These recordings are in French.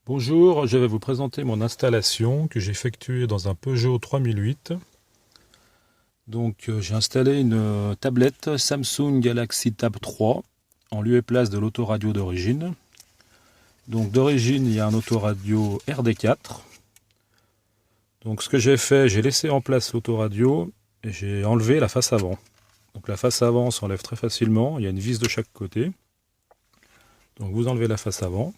Bonjour, je vais vous présenter mon installation que j'ai effectuée dans un Peugeot 3008. Donc j'ai installé une tablette Samsung Galaxy Tab 3 en lieu et place de l'autoradio d'origine. Donc d'origine il y a un autoradio RD4. Donc ce que j'ai fait, j'ai laissé en place l'autoradio et j'ai enlevé la face avant. Donc la face avant s'enlève très facilement, il y a une vis de chaque côté. Donc vous enlevez la face avant.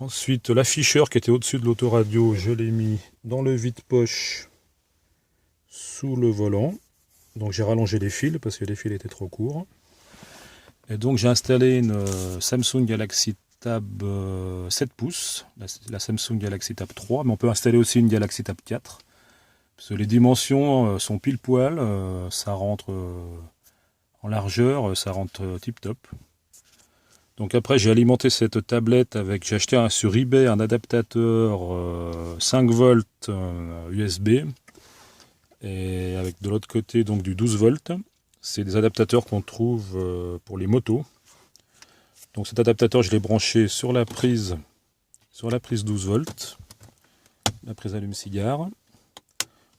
Ensuite, l'afficheur qui était au-dessus de l'autoradio, je l'ai mis dans le vide-poche sous le volant. Donc j'ai rallongé les fils parce que les fils étaient trop courts. Et donc j'ai installé une Samsung Galaxy Tab 7 pouces, la Samsung Galaxy Tab 3, mais on peut installer aussi une Galaxy Tab 4. Parce que les dimensions sont pile poil, ça rentre en largeur, ça rentre tip-top. Donc après j'ai alimenté cette tablette avec, j'ai acheté sur eBay un adaptateur 5 volts USB et avec de l'autre côté donc du 12 volts. C'est des adaptateurs qu'on trouve pour les motos. Donc cet adaptateur je l'ai branché sur la prise 12 volts, la prise allume-cigare.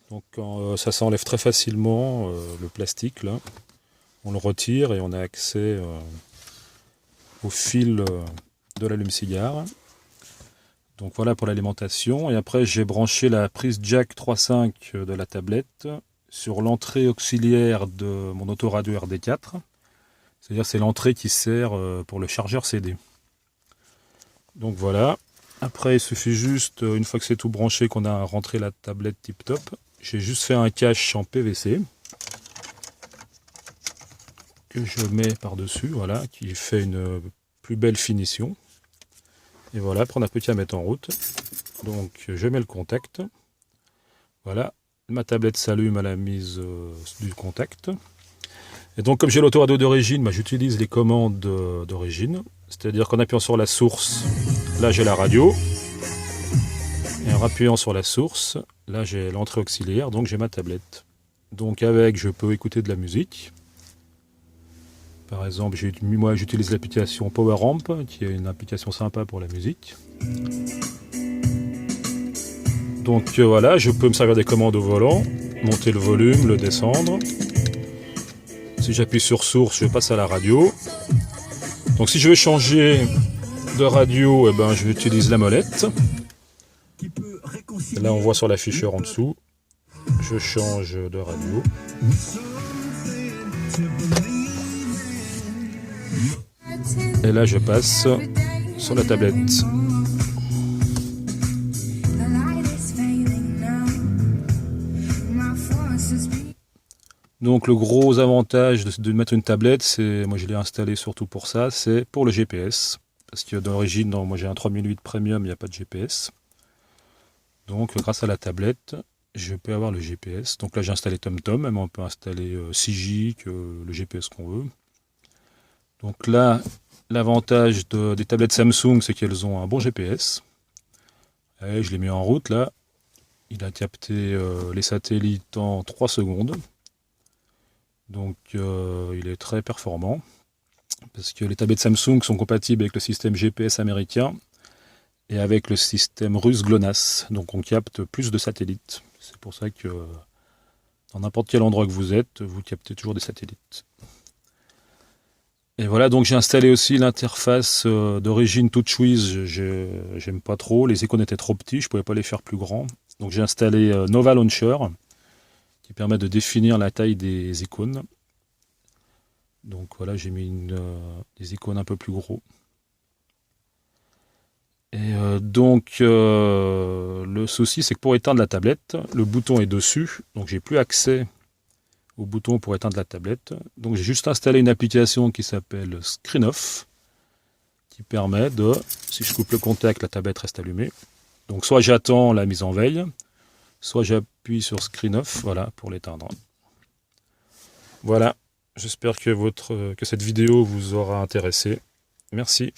Donc ça s'enlève très facilement le plastique là. On le retire et on a accès au fil de l'allume-cigare. Donc voilà pour l'alimentation. Et après j'ai branché la prise jack 3.5 de la tablette sur l'entrée auxiliaire de mon autoradio RD4. C'est-à-dire c'est l'entrée qui sert pour le chargeur CD. Donc voilà. Après il suffit juste, une fois que c'est tout branché, qu'on a rentré la tablette tip top, j'ai juste fait un cache en PVC que je mets par-dessus, voilà, qui fait une plus belle finition. Et voilà, après on n'a plus qu'à mettre en route. Donc je mets le contact. Voilà, ma tablette s'allume à la mise du contact. Et donc comme j'ai l'autoradio d'origine, j'utilise les commandes d'origine. C'est-à-dire qu'en appuyant sur la source, là j'ai la radio. Et en appuyant sur la source, là j'ai l'entrée auxiliaire, donc j'ai ma tablette. Donc avec, je peux écouter de la musique. Par exemple, moi j'utilise l'application PowerAmp, qui est une application sympa pour la musique. Donc voilà, je peux me servir des commandes au volant, monter le volume, le descendre. Si j'appuie sur source, je passe à la radio. Donc si je veux changer de radio, j'utilise la molette. Et là on voit sur l'afficheur en dessous, je change de radio. Et là je passe sur la tablette. Donc le gros avantage de mettre une tablette, c'est, moi je l'ai installé surtout pour ça, c'est pour le GPS. Parce que d'origine, moi j'ai un 3008 Premium, il n'y a pas de GPS. Donc grâce à la tablette, je peux avoir le GPS. Donc là j'ai installé TomTom, mais on peut installer Sigic, le GPS qu'on veut. Donc là, l'avantage des tablettes Samsung, c'est qu'elles ont un bon GPS. Et je l'ai mis en route là. Il a capté les satellites en 3 secondes. Donc il est très performant. Parce que les tablettes Samsung sont compatibles avec le système GPS américain et avec le système russe GLONASS. Donc on capte plus de satellites. C'est pour ça que dans n'importe quel endroit que vous êtes, vous captez toujours des satellites. Et voilà, donc j'ai installé aussi l'interface d'origine TouchWiz, j'aime pas trop, les icônes étaient trop petits, je pouvais pas les faire plus grands. Donc j'ai installé Nova Launcher, qui permet de définir la taille des icônes. Donc voilà, j'ai mis des icônes un peu plus gros. Et le souci, c'est que pour éteindre la tablette, le bouton est dessus, donc j'ai plus accès au bouton pour éteindre la tablette. Donc j'ai juste installé une application qui s'appelle Screen Off, qui permet de, si je coupe le contact, la tablette reste allumée. Donc soit j'attends la mise en veille, soit j'appuie sur Screen Off, voilà, pour l'éteindre. Voilà, j'espère que cette vidéo vous aura intéressé. Merci.